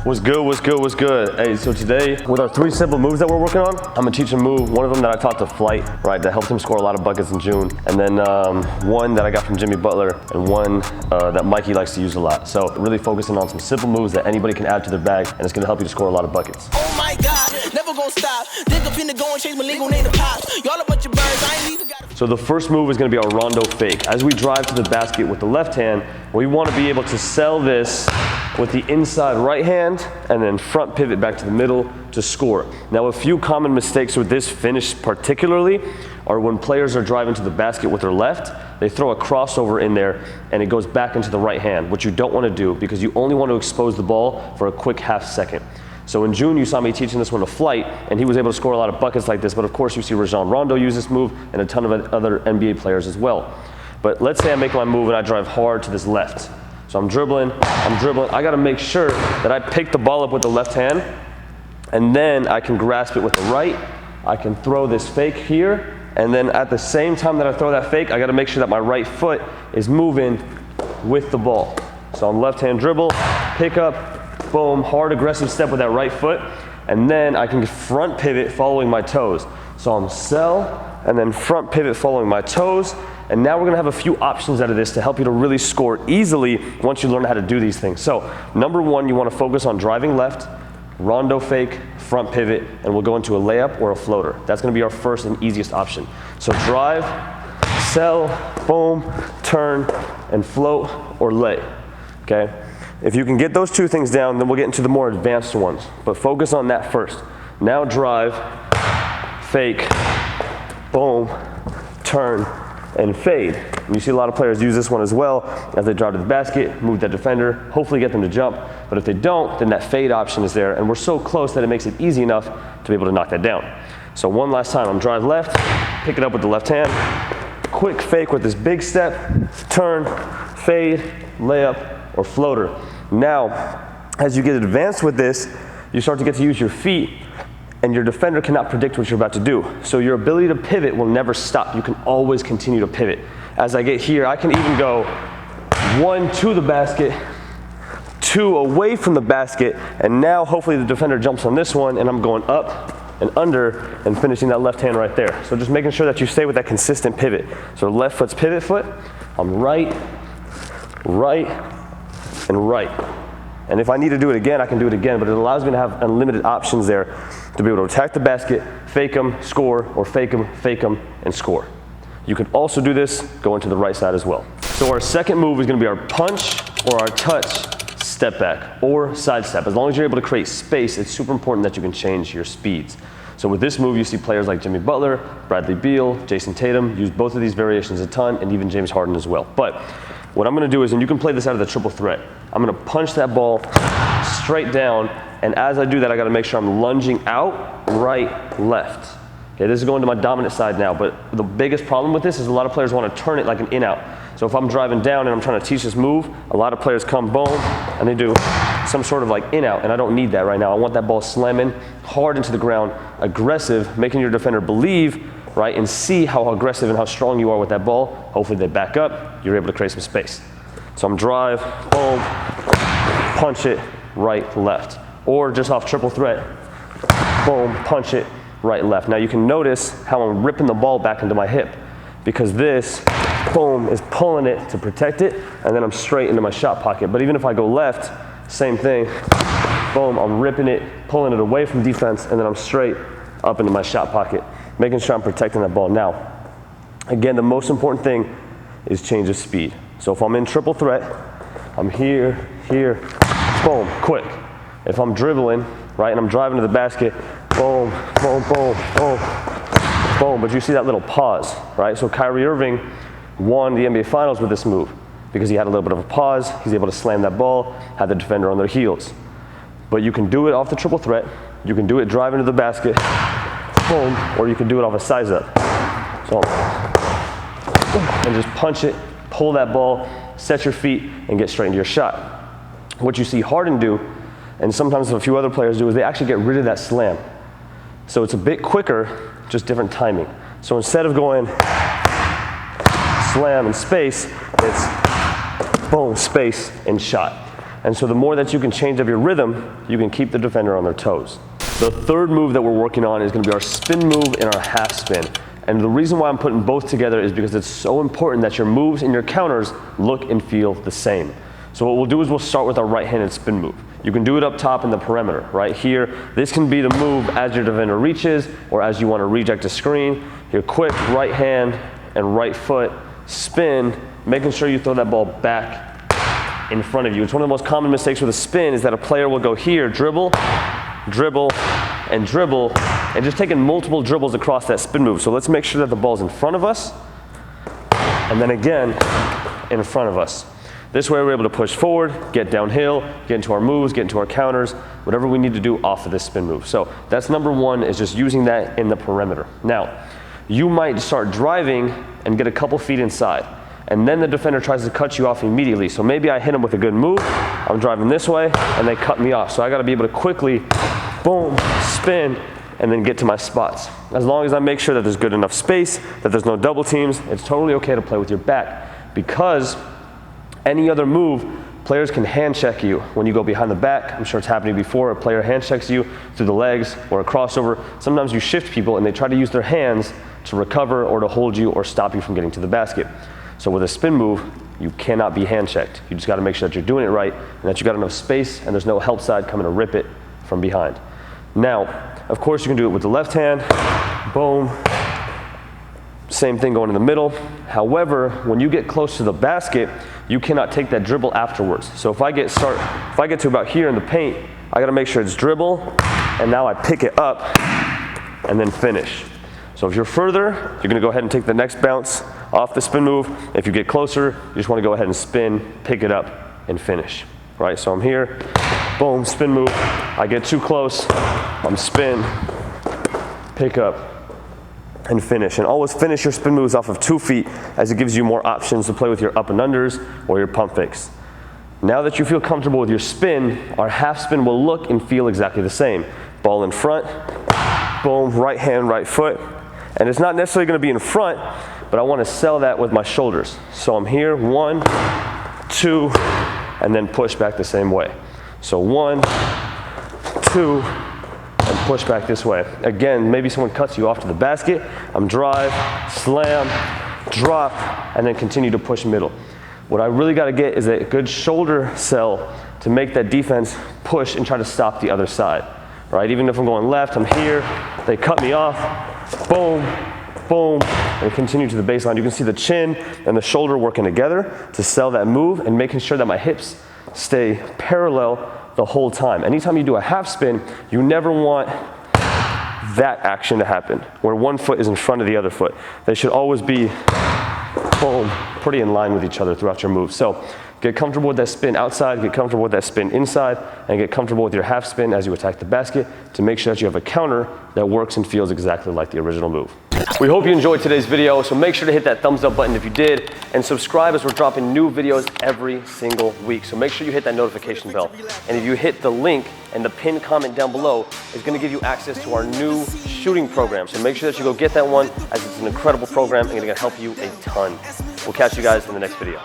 What's good, what's good, what's good? Hey, so today, with our 3 simple moves that we're working on, I'm gonna teach a move, one of them that I taught to Flight, right, that helped him score a lot of buckets in June, and then one that I got from Jimmy Butler, and one that Mikey likes to use a lot. So really focusing on some simple moves that anybody can add to their bag, and it's gonna help you to score a lot of buckets. Oh my God, never gonna stop. Dig up in the go and change my legal name to Pops. Y'all a bunch of birds, I ain't even got So the first move is gonna be our Rondo Fake. As we drive to the basket with the left hand, we wanna be able to sell this with the inside right hand and then front pivot back to the middle to score. Now, a few common mistakes with this finish particularly are when players are driving to the basket with their left, they throw a crossover in there and it goes back into the right hand, which you don't want to do because you only want to expose the ball for a quick half second. So in June, you saw me teaching this one to Flight, and he was able to score a lot of buckets like this, but of course you see Rajon Rondo use this move and a ton of other NBA players as well. But let's say I make my move and I drive hard to this left. So I'm dribbling, I gotta make sure that I pick the ball up with the left hand, and then I can grasp it with the right. I can throw this fake here, and then at the same time that I throw that fake, I gotta make sure that my right foot is moving with the ball. So I'm left hand dribble, pick up, boom, hard aggressive step with that right foot, and then I can front pivot following my toes. So I'm sell, and then front pivot following my toes, and now we're gonna have a few options out of this to help you to really score easily once you learn how to do these things. So number one, you wanna focus on driving left, Rondo Fake, front pivot, and we'll go into a layup or a floater. That's gonna be our first and easiest option. So drive, sell, boom, turn, and float or lay, okay? If you can get those 2 things down, then we'll get into the more advanced ones, but focus on that first. Now drive, fake, boom, turn, and fade. And you see a lot of players use this one as well as they drive to the basket, move that defender, hopefully get them to jump. But if they don't, then that fade option is there, and we're so close that it makes it easy enough to be able to knock that down. So one last time, I'm drive left, pick it up with the left hand, quick fake with this big step, turn, fade, layup, or floater. Now, as you get advanced with this, you start to get to use your feet, and your defender cannot predict what you're about to do. So your ability to pivot will never stop. You can always continue to pivot. As I get here, I can even go 1 to the basket, 2 away from the basket, and now hopefully the defender jumps on this one, and I'm going up and under and finishing that left hand right there. So just making sure that you stay with that consistent pivot. So left foot's pivot foot, I'm right, right, and right. And if I need to do it again, I can do it again, but it allows me to have unlimited options there to be able to attack the basket, fake them, score, or fake them, and score. You can also do this going to the right side as well. So our second move is gonna be our punch or our touch step back or side step. As long as you're able to create space, it's super important that you can change your speeds. So with this move, you see players like Jimmy Butler, Bradley Beal, Jason Tatum use both of these variations a ton, and even James Harden as well. But what I'm gonna do is, and you can play this out of the triple threat, I'm gonna punch that ball straight down, and as I do that, I gotta make sure I'm lunging out, right, left. Okay, this is going to my dominant side now, but the biggest problem with this is a lot of players wanna turn it like an in-out. So if I'm driving down and I'm trying to teach this move, a lot of players come boom, and they do some sort of like in-out, and I don't need that right now. I want that ball slamming hard into the ground, aggressive, making your defender believe, right, and see how aggressive and how strong you are with that ball. Hopefully they back up, you're able to create some space. So I'm drive, boom, punch it, right, left. Or just off triple threat, boom, punch it, right, left. Now you can notice how I'm ripping the ball back into my hip because this, boom, is pulling it to protect it, and then I'm straight into my shot pocket. But even if I go left, same thing, boom, I'm ripping it, pulling it away from defense, and then I'm straight up into my shot pocket, making sure I'm protecting that ball. Now, again, the most important thing is change of speed. So if I'm in triple threat, I'm here, boom, quick. If I'm dribbling, right, and I'm driving to the basket, boom, boom, boom, boom, boom. But you see that little pause, right? So Kyrie Irving won the NBA Finals with this move because he had a little bit of a pause. He's able to slam that ball, had the defender on their heels. But you can do it off the triple threat. You can do it driving to the basket, boom, or you can do it off a size up. So, and just punch it, pull that ball, set your feet, and get straight into your shot. What you see Harden do, and sometimes a few other players do, is they actually get rid of that slam. So it's a bit quicker, just different timing. So instead of going slam and space, it's boom, space, and shot. And so the more that you can change up your rhythm, you can keep the defender on their toes. The third move that we're working on is going to be our spin move and our half spin. And the reason why I'm putting both together is because it's so important that your moves and your counters look and feel the same. So what we'll do is we'll start with our right-handed spin move. You can do it up top in the perimeter, right here. This can be the move as your defender reaches or as you want to reject a screen. Your quick right hand and right foot spin, making sure you throw that ball back in front of you. It's one of the most common mistakes with a spin is that a player will go here, dribble, dribble, and dribble, and just taking multiple dribbles across that spin move. So let's make sure that the ball's in front of us, and then again, in front of us. This way we're able to push forward, get downhill, get into our moves, get into our counters, whatever we need to do off of this spin move. So that's number one, is just using that in the perimeter. Now, you might start driving and get a couple feet inside, and then the defender tries to cut you off immediately. So maybe I hit them with a good move, I'm driving this way, and they cut me off. So I gotta be able to quickly, boom, spin, and then get to my spots. As long as I make sure that there's good enough space, that there's no double teams, it's totally okay to play with your back, because any other move, players can hand check you when you go behind the back. I'm sure it's happened before. A player hand checks you through the legs or a crossover. Sometimes you shift people and they try to use their hands to recover or to hold you or stop you from getting to the basket. So with a spin move, you cannot be hand checked. You just got to make sure that you're doing it right and that you got enough space and there's no help side coming to rip it from behind. Now, of course, you can do it with the left hand. Boom. Same thing going in the middle. However, when you get close to the basket, you cannot take that dribble afterwards. So if I get to about here in the paint, I gotta make sure it's dribble, and now I pick it up and then finish. So if you're further, you're gonna go ahead and take the next bounce off the spin move. If you get closer, you just wanna go ahead and spin, pick it up, and finish. Right, so I'm here, boom, spin move. I get too close, I'm spin, pick up, and finish. And always finish your spin moves off of 2 feet, as it gives you more options to play with your up and unders or your pump fakes. Now that you feel comfortable with your spin, our half spin will look and feel exactly the same. Ball in front, boom, right hand, right foot. And it's not necessarily gonna be in front, but I wanna sell that with my shoulders. So I'm here, 1, 2, and then push back the same way. So 1, 2, and push back this way. Again, maybe someone cuts you off to the basket. I'm drive, slam, drop, and then continue to push middle. What I really gotta get is a good shoulder sell to make that defense push and try to stop the other side, right? Even if I'm going left, I'm here, they cut me off, boom, boom, and continue to the baseline. You can see the chin and the shoulder working together to sell that move and making sure that my hips stay parallel the whole time. Anytime you do a half spin, you never want that action to happen, where one foot is in front of the other foot. They should always be, boom, pretty in line with each other throughout your move. So get comfortable with that spin outside, get comfortable with that spin inside, and get comfortable with your half spin as you attack the basket to make sure that you have a counter that works and feels exactly like the original move. We hope you enjoyed today's video, so make sure to hit that thumbs up button if you did, and subscribe as we're dropping new videos every single week. So make sure you hit that notification bell. And if you hit the link and the pinned comment down below, it's gonna give you access to our new shooting program. So make sure that you go get that one, as it's an incredible program and it's gonna help you a ton. We'll catch you guys in the next video.